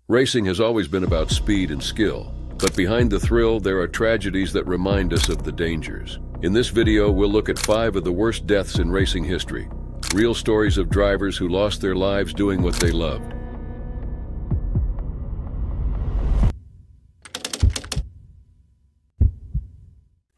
Racing has always been about speed and skill, but behind the thrill, there are tragedies that remind us of the dangers. In this video, we'll look at 5 of the worst deaths in racing history. Real stories of drivers who lost their lives doing what they loved.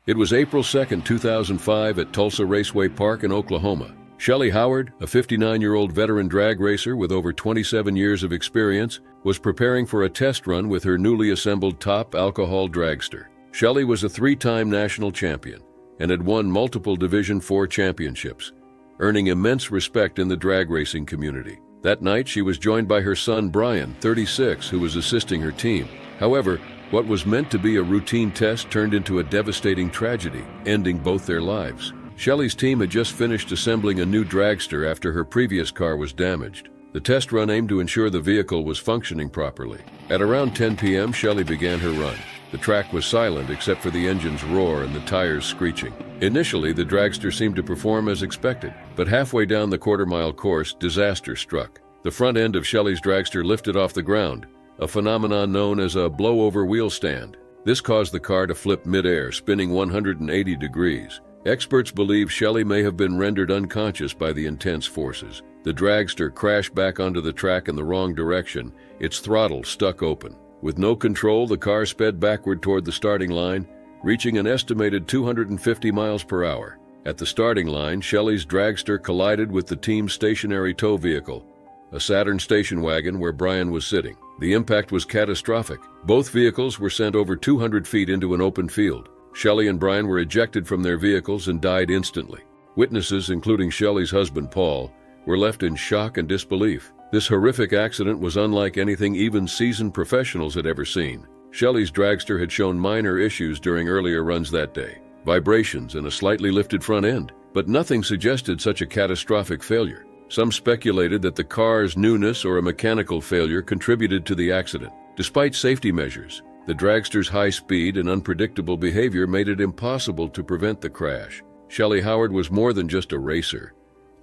It was April 2, 2005 at Tulsa Raceway Park in Oklahoma. Shelley Howard, a 59-year-old veteran drag racer with over 27 years of experience, was preparing for a test run with her newly assembled top alcohol dragster. Shelley was a 3-time national champion and had won multiple Division IV championships, earning immense respect in the drag racing community. That night, she was joined by her son Brian, 36, who was assisting her team. However, what was meant to be a routine test turned into a devastating tragedy, ending both their lives. Shelley's team had just finished assembling a new dragster after her previous car was damaged. The test run aimed to ensure the vehicle was functioning properly. At around 10 p.m., Shelley began her run. The track was silent except for the engine's roar and the tires screeching. Initially, the dragster seemed to perform as expected, but halfway down the quarter-mile course, disaster struck. The front end of Shelley's dragster lifted off the ground, a phenomenon known as a blow-over wheel stand. This caused the car to flip mid-air, spinning 180 degrees. Experts believe Shelley may have been rendered unconscious by the intense forces. The dragster crashed back onto the track in the wrong direction, its throttle stuck open. With no control, the car sped backward toward the starting line, reaching an estimated 250 miles per hour. At the starting line, Shelley's dragster collided with the team's stationary tow vehicle, a Saturn station wagon where Brian was sitting. The impact was catastrophic. Both vehicles were sent over 200 feet into an open field. Shelley and Brian were ejected from their vehicles and died instantly. Witnesses, including Shelley's husband Paul, were left in shock and disbelief. This horrific accident was unlike anything even seasoned professionals had ever seen. Shelley's dragster had shown minor issues during earlier runs that day, vibrations and a slightly lifted front end, but nothing suggested such a catastrophic failure. Some speculated that the car's newness or a mechanical failure contributed to the accident. Despite safety measures, the dragster's high speed and unpredictable behavior made it impossible to prevent the crash. Shelley Howard was more than just a racer.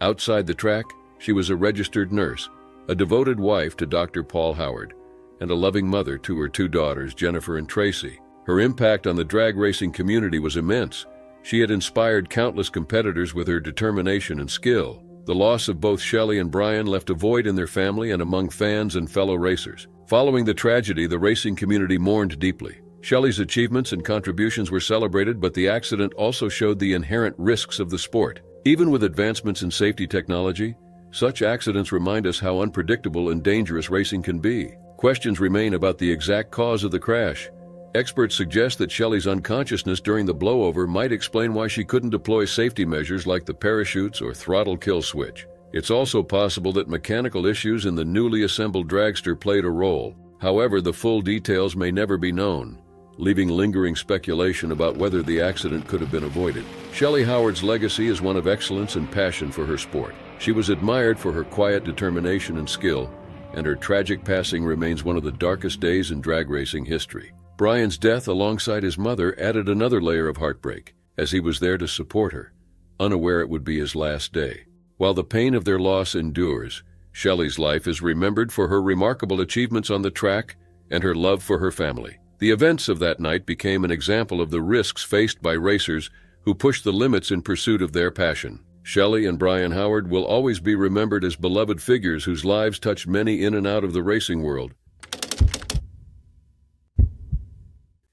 Outside the track, she was a registered nurse, a devoted wife to Dr. Paul Howard, and a loving mother to her 2 daughters, Jennifer and Tracy. Her impact on the drag racing community was immense. She had inspired countless competitors with her determination and skill. The loss of both Shelley and Brian left a void in their family and among fans and fellow racers. Following the tragedy, the racing community mourned deeply. Shelley's achievements and contributions were celebrated, but the accident also showed the inherent risks of the sport. Even with advancements in safety technology, such accidents remind us how unpredictable and dangerous racing can be. Questions remain about the exact cause of the crash. Experts suggest that Shelley's unconsciousness during the blowover might explain why she couldn't deploy safety measures like the parachutes or throttle kill switch. It's also possible that mechanical issues in the newly assembled dragster played a role. However, the full details may never be known, leaving lingering speculation about whether the accident could have been avoided. Shelley Howard's legacy is one of excellence and passion for her sport. She was admired for her quiet determination and skill, and her tragic passing remains one of the darkest days in drag racing history. Brian's death alongside his mother added another layer of heartbreak, as he was there to support her, unaware it would be his last day. While the pain of their loss endures, Shelley's life is remembered for her remarkable achievements on the track and her love for her family. The events of that night became an example of the risks faced by racers who push the limits in pursuit of their passion. Shelley and Brian Howard will always be remembered as beloved figures whose lives touched many in and out of the racing world.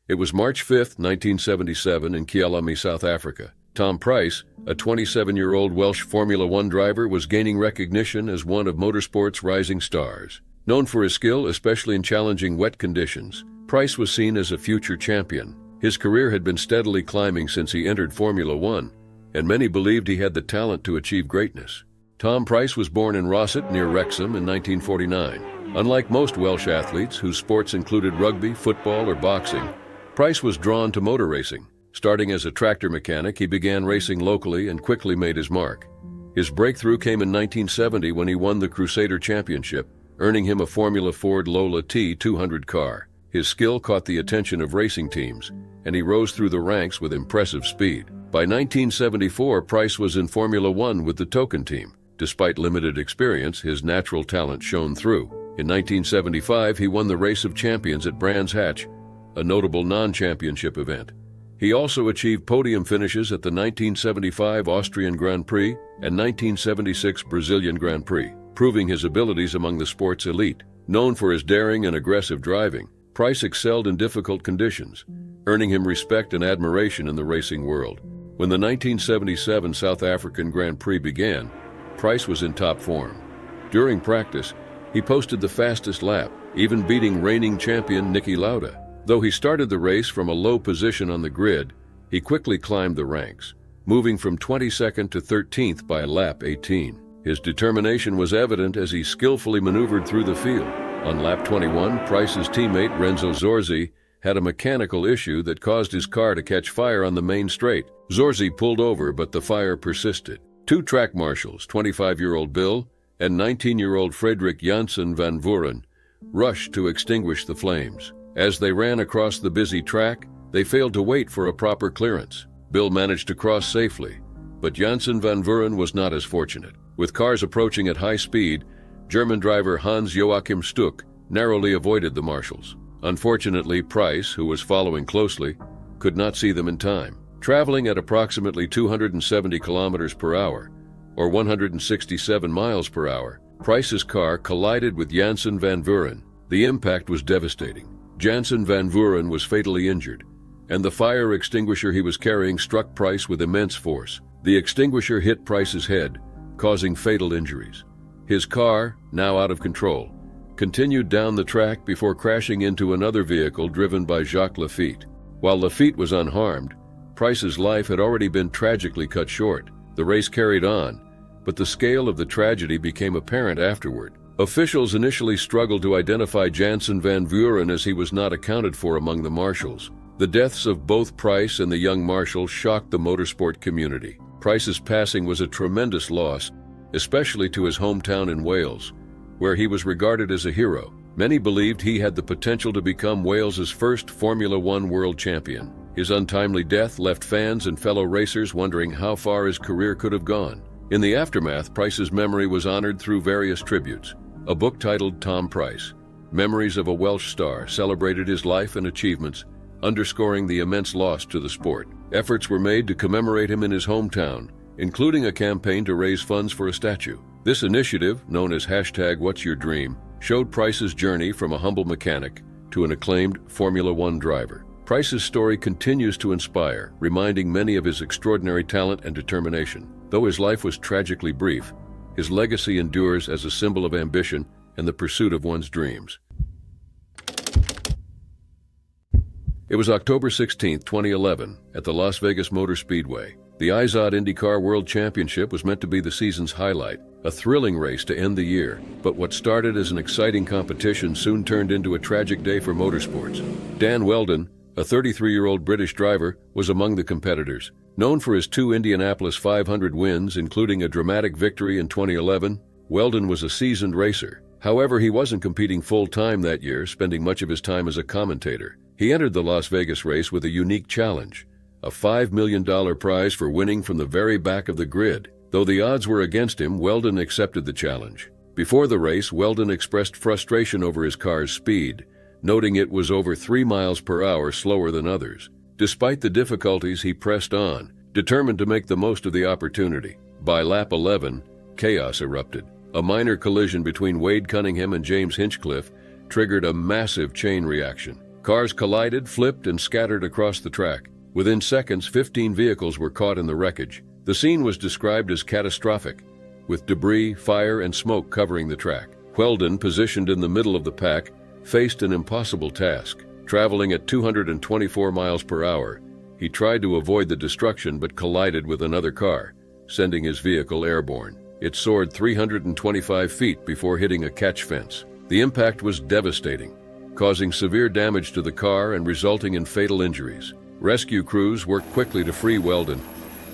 It was March 5, 1977 in Kyalami, South Africa. Tom Price, a 27-year-old Welsh Formula One driver, was gaining recognition as one of motorsport's rising stars. Known for his skill, especially in challenging wet conditions, Price was seen as a future champion. His career had been steadily climbing since he entered Formula One, and many believed he had the talent to achieve greatness. Tom Price was born in Rossett near Wrexham in 1949. Unlike most Welsh athletes whose sports included rugby, football, or boxing, Price was drawn to motor racing. Starting as a tractor mechanic, he began racing locally and quickly made his mark. His breakthrough came in 1970 when he won the Crusader Championship, earning him a Formula Ford Lola T200 car. His skill caught the attention of racing teams, and he rose through the ranks with impressive speed. By 1974, Price was in Formula One with the Token team. Despite limited experience, his natural talent shone through. In 1975, he won the Race of Champions at Brands Hatch, a notable non-championship event. He also achieved podium finishes at the 1975 Austrian Grand Prix and 1976 Brazilian Grand Prix, proving his abilities among the sport's elite. Known for his daring and aggressive driving, Pryce excelled in difficult conditions, earning him respect and admiration in the racing world. When the 1977 South African Grand Prix began, Pryce was in top form. During practice, he posted the fastest lap, even beating reigning champion Niki Lauda. Though he started the race from a low position on the grid, he quickly climbed the ranks, moving from 22nd to 13th by lap 18. His determination was evident as he skillfully maneuvered through the field. On lap 21, Pryce's teammate Renzo Zorzi had a mechanical issue that caused his car to catch fire on the main straight. Zorzi pulled over, but the fire persisted. Two track marshals, 25-year-old Bill and 19-year-old Frederik Janssen van Vuuren, rushed to extinguish the flames. As they ran across the busy track, they failed to wait for a proper clearance. Bill managed to cross safely, but Janssen van Vuuren was not as fortunate. With cars approaching at high speed, German driver Hans-Joachim Stuck narrowly avoided the marshals. Unfortunately, Pryce, who was following closely, could not see them in time. Traveling at approximately 270 kilometers per hour, or 167 miles per hour, Pryce's car collided with Janssen van Vuuren. The impact was devastating. Janssen van Vuuren was fatally injured, and the fire extinguisher he was carrying struck Pryce with immense force. The extinguisher hit Pryce's head, causing fatal injuries. His car, now out of control, continued down the track before crashing into another vehicle driven by Jacques Laffite. While Laffite was unharmed, Pryce's life had already been tragically cut short. The race carried on, but the scale of the tragedy became apparent afterward. Officials initially struggled to identify Janssen van Vuuren as he was not accounted for among the marshals. The deaths of both Pryce and the young marshal shocked the motorsport community. Pryce's passing was a tremendous loss, especially to his hometown in Wales, where he was regarded as a hero. Many believed he had the potential to become Wales's first Formula One world champion. His untimely death left fans and fellow racers wondering how far his career could have gone. In the aftermath, Pryce's memory was honored through various tributes. A book titled Tom Pryce, Memories of a Welsh Star, celebrated his life and achievements, underscoring the immense loss to the sport. Efforts were made to commemorate him in his hometown, including a campaign to raise funds for a statue. This initiative, known as #What'sYourDream, showed Pryce's journey from a humble mechanic to an acclaimed Formula One driver. Pryce's story continues to inspire, reminding many of his extraordinary talent and determination. Though his life was tragically brief, his legacy endures as a symbol of ambition and the pursuit of one's dreams. It was October 16, 2011, at the Las Vegas Motor Speedway. The IZOD IndyCar World Championship was meant to be the season's highlight, a thrilling race to end the year. But what started as an exciting competition soon turned into a tragic day for motorsports. Dan Wheldon, a 33-year-old British driver, was among the competitors. Known for his 2 Indianapolis 500 wins, including a dramatic victory in 2011, Wheldon was a seasoned racer. However, he wasn't competing full-time that year, spending much of his time as a commentator. He entered the Las Vegas race with a unique challenge, a $5 million prize for winning from the very back of the grid. Though the odds were against him, Wheldon accepted the challenge. Before the race, Wheldon expressed frustration over his car's speed, noting it was over 3 miles per hour slower than others. Despite the difficulties, he pressed on, determined to make the most of the opportunity. By lap 11, chaos erupted. A minor collision between Wade Cunningham and James Hinchcliffe triggered a massive chain reaction. Cars collided, flipped, and scattered across the track. Within seconds, 15 vehicles were caught in the wreckage. The scene was described as catastrophic, with debris, fire, and smoke covering the track. Wheldon, positioned in the middle of the pack, faced an impossible task. Traveling at 224 miles per hour, he tried to avoid the destruction but collided with another car, sending his vehicle airborne. It soared 325 feet before hitting a catch fence. The impact was devastating, causing severe damage to the car and resulting in fatal injuries. Rescue crews worked quickly to free Wheldon,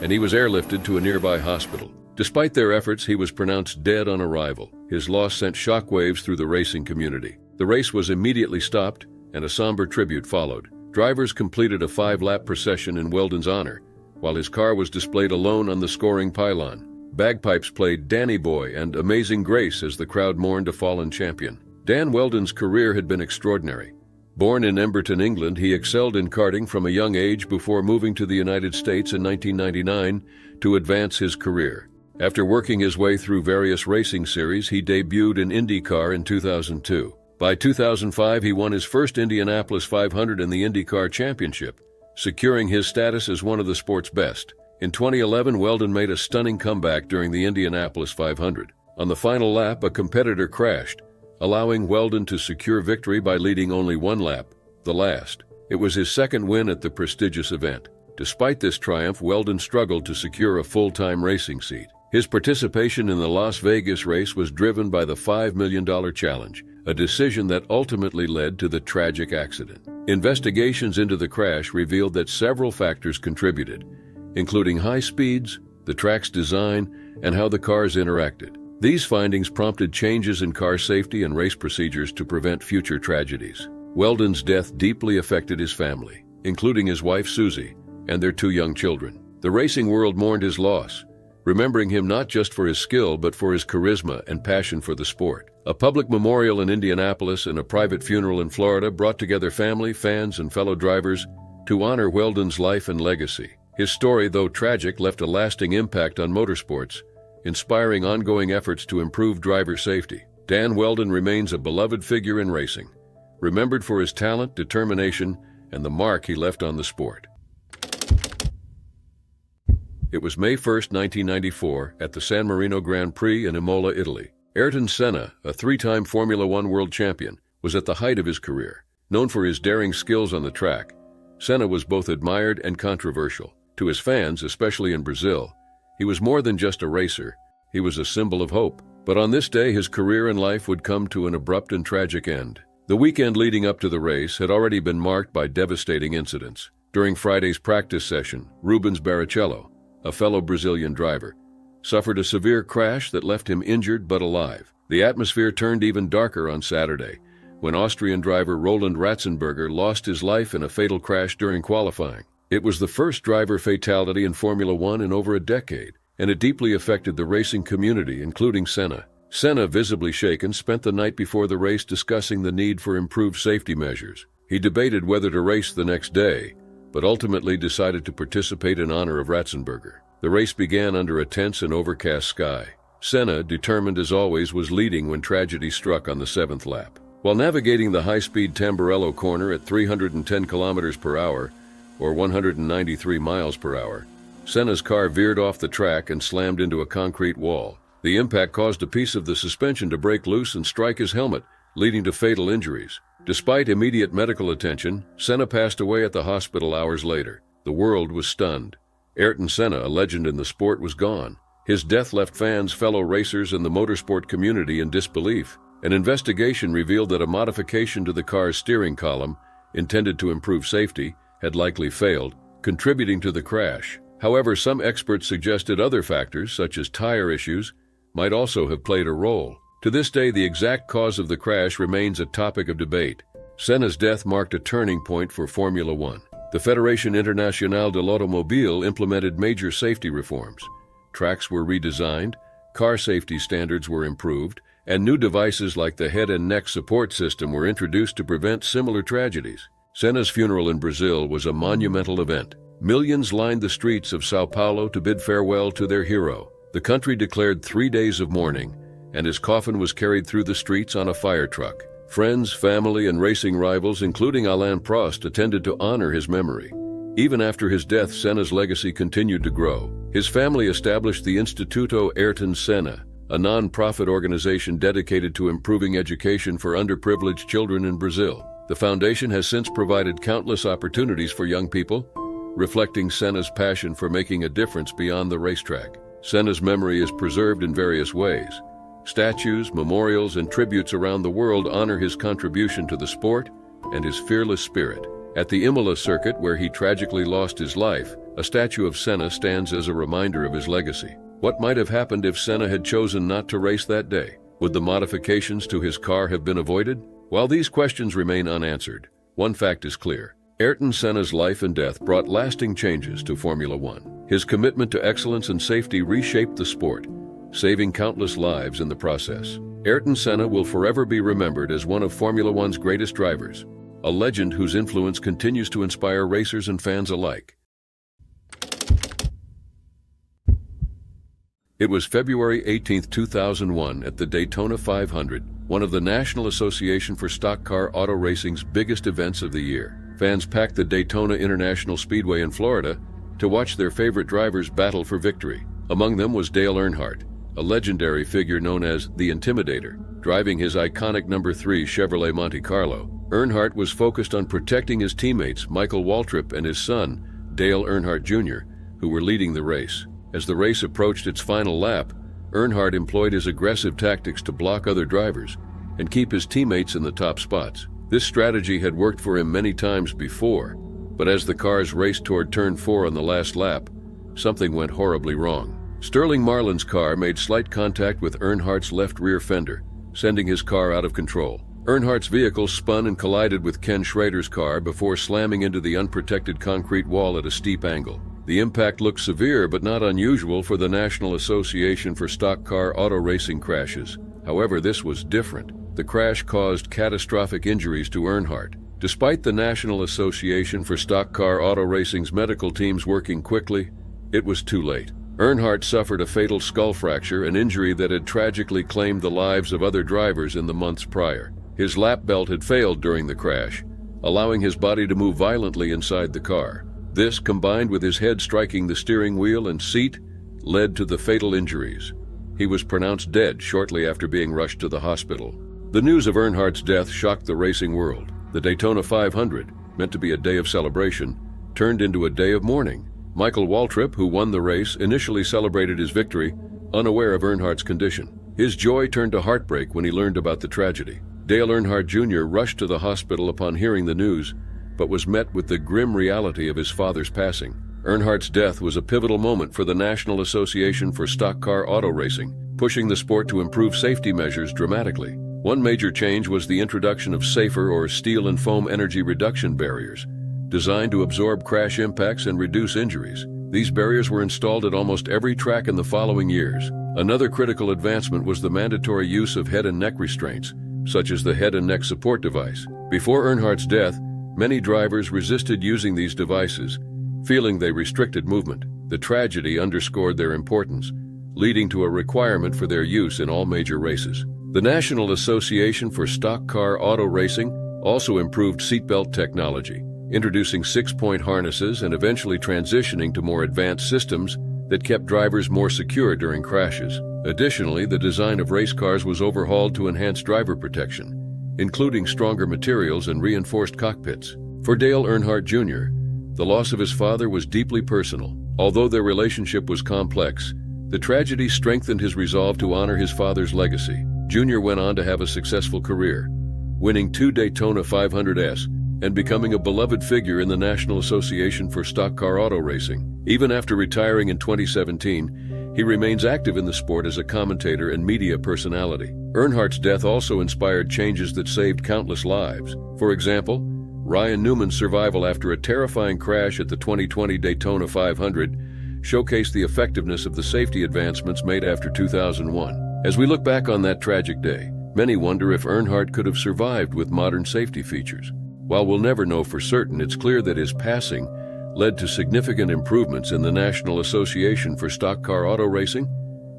and he was airlifted to a nearby hospital. Despite their efforts, he was pronounced dead on arrival. His loss sent shockwaves through the racing community. The race was immediately stopped, and a somber tribute followed. Drivers completed a 5-lap procession in Wheldon's honor, while his car was displayed alone on the scoring pylon. Bagpipes played Danny Boy and Amazing Grace as the crowd mourned a fallen champion. Dan Wheldon's career had been extraordinary. Born in Emberton, England, he excelled in karting from a young age before moving to the United States in 1999 to advance his career. After working his way through various racing series, he debuted in IndyCar in 2002. By 2005, he won his first Indianapolis 500 in the IndyCar Championship, securing his status as one of the sport's best. In 2011, Wheldon made a stunning comeback during the Indianapolis 500. On the final lap, a competitor crashed, allowing Wheldon to secure victory by leading only one lap, the last. It was his second win at the prestigious event. Despite this triumph, Wheldon struggled to secure a full-time racing seat. His participation in the Las Vegas race was driven by the $5 million challenge, a decision that ultimately led to the tragic accident. Investigations into the crash revealed that several factors contributed, including high speeds, the track's design, and how the cars interacted. These findings prompted changes in car safety and race procedures to prevent future tragedies. Wheldon's death deeply affected his family, including his wife Susie and their two young children. The racing world mourned his loss, remembering him not just for his skill but for his charisma and passion for the sport. A public memorial in Indianapolis and a private funeral in Florida brought together family, fans, and fellow drivers to honor Wheldon's life and legacy. His story, though tragic, left a lasting impact on motorsports, inspiring ongoing efforts to improve driver safety. Dan Wheldon remains a beloved figure in racing, remembered for his talent, determination, and the mark he left on the sport. It was May 1, 1994, at the San Marino Grand Prix in Imola, Italy. Ayrton Senna, a three-time Formula One world champion, was at the height of his career. Known for his daring skills on the track, Senna was both admired and controversial. To his fans, especially in Brazil, he was more than just a racer. He was a symbol of hope. But on this day, his career and life would come to an abrupt and tragic end. The weekend leading up to the race had already been marked by devastating incidents. During Friday's practice session, Rubens Barrichello, a fellow Brazilian driver, suffered a severe crash that left him injured but alive. The atmosphere turned even darker on Saturday, when Austrian driver Roland Ratzenberger lost his life in a fatal crash during qualifying. It was the first driver fatality in Formula One in over a decade, and it deeply affected the racing community, including Senna. Senna, visibly shaken, spent the night before the race discussing the need for improved safety measures. He debated whether to race the next day, but ultimately decided to participate in honor of Ratzenberger. The race began under a tense and overcast sky. Senna, determined as always, was leading when tragedy struck on the 7th lap. While navigating the high-speed Tamburello corner at 310 kilometers per hour, or 193 miles per hour, Senna's car veered off the track and slammed into a concrete wall. The impact caused a piece of the suspension to break loose and strike his helmet, leading to fatal injuries. Despite immediate medical attention, Senna passed away at the hospital hours later. The world was stunned. Ayrton Senna, a legend in the sport, was gone. His death left fans, fellow racers, and the motorsport community in disbelief. An investigation revealed that a modification to the car's steering column, intended to improve safety, had likely failed, contributing to the crash. However, some experts suggested other factors, such as tire issues, might also have played a role. To this day, the exact cause of the crash remains a topic of debate. Senna's death marked a turning point for Formula One. The Fédération Internationale de l'Automobile implemented major safety reforms. Tracks were redesigned, car safety standards were improved, and new devices like the head and neck support system were introduced to prevent similar tragedies. Senna's funeral in Brazil was a monumental event. Millions lined the streets of Sao Paulo to bid farewell to their hero. The country declared 3 days of mourning, and his coffin was carried through the streets on a fire truck. Friends, family, and racing rivals, including Alain Prost, attended to honor his memory. Even after his death, Senna's legacy continued to grow. His family established the Instituto Ayrton Senna, a non-profit organization dedicated to improving education for underprivileged children in Brazil. The foundation has since provided countless opportunities for young people, reflecting Senna's passion for making a difference beyond the racetrack. Senna's memory is preserved in various ways. Statues, memorials, and tributes around the world honor his contribution to the sport and his fearless spirit. At the Imola circuit, where he tragically lost his life, a statue of Senna stands as a reminder of his legacy. What might have happened if Senna had chosen not to race that day? Would the modifications to his car have been avoided? While these questions remain unanswered, one fact is clear. Ayrton Senna's life and death brought lasting changes to Formula One. His commitment to excellence and safety reshaped the sport, saving countless lives in the process. Ayrton Senna will forever be remembered as one of Formula One's greatest drivers, a legend whose influence continues to inspire racers and fans alike. It was February 18, 2001 at the Daytona 500, one of the National Association for Stock Car Auto Racing's biggest events of the year. Fans packed the Daytona International Speedway in Florida to watch their favorite drivers battle for victory. Among them was Dale Earnhardt, a legendary figure known as the Intimidator. Driving his iconic number 3 Chevrolet Monte Carlo, Earnhardt was focused on protecting his teammates Michael Waltrip and his son, Dale Earnhardt Jr., who were leading the race. As the race approached its final lap, Earnhardt employed his aggressive tactics to block other drivers and keep his teammates in the top spots. This strategy had worked for him many times before, but as the cars raced toward turn 4 on the last lap, something went horribly wrong. Sterling Marlin's car made slight contact with Earnhardt's left rear fender, sending his car out of control. Earnhardt's vehicle spun and collided with Ken Schrader's car before slamming into the unprotected concrete wall at a steep angle. The impact looked severe but not unusual for the National Association for Stock Car Auto Racing crashes. However, this was different. The crash caused catastrophic injuries to Earnhardt. Despite the National Association for Stock Car Auto Racing's medical teams working quickly, it was too late. Earnhardt suffered a fatal skull fracture, an injury that had tragically claimed the lives of other drivers in the months prior. His lap belt had failed during the crash, allowing his body to move violently inside the car. This, combined with his head striking the steering wheel and seat, led to the fatal injuries. He was pronounced dead shortly after being rushed to the hospital. The news of Earnhardt's death shocked the racing world. The Daytona 500, meant to be a day of celebration, turned into a day of mourning. Michael Waltrip, who won the race, initially celebrated his victory, unaware of Earnhardt's condition. His joy turned to heartbreak when he learned about the tragedy. Dale Earnhardt Jr. rushed to the hospital upon hearing the news, but was met with the grim reality of his father's passing. Earnhardt's death was a pivotal moment for the National Association for Stock Car Auto Racing, pushing the sport to improve safety measures dramatically. One major change was the introduction of safer or steel and foam energy reduction barriers, designed to absorb crash impacts and reduce injuries. These barriers were installed at almost every track in the following years. Another critical advancement was the mandatory use of head and neck restraints, such as the head and neck support device. Before Earnhardt's death, many drivers resisted using these devices, feeling they restricted movement. The tragedy underscored their importance, leading to a requirement for their use in all major races. The National Association for Stock Car Auto Racing also improved seatbelt technology, introducing 6-point harnesses and eventually transitioning to more advanced systems that kept drivers more secure during crashes. Additionally, the design of race cars was overhauled to enhance driver protection, including stronger materials and reinforced cockpits. For Dale Earnhardt Jr., the loss of his father was deeply personal. Although their relationship was complex, the tragedy strengthened his resolve to honor his father's legacy. Jr. went on to have a successful career, winning 2 Daytona 500s and becoming a beloved figure in the National Association for Stock Car Auto Racing. Even after retiring in 2017, he remains active in the sport as a commentator and media personality. Earnhardt's death also inspired changes that saved countless lives. For example, Ryan Newman's survival after a terrifying crash at the 2020 Daytona 500 showcased the effectiveness of the safety advancements made after 2001. As we look back on that tragic day, many wonder if Earnhardt could have survived with modern safety features. While we'll never know for certain, it's clear that his passing led to significant improvements in the National Association for Stock Car Auto Racing,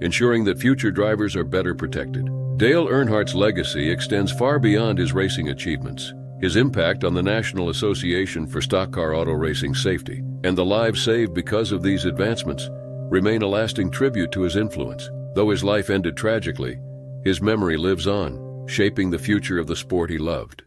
ensuring that future drivers are better protected. Dale Earnhardt's legacy extends far beyond his racing achievements. His impact on the National Association for Stock Car Auto Racing safety and the lives saved because of these advancements remain a lasting tribute to his influence. Though his life ended tragically, his memory lives on, shaping the future of the sport he loved.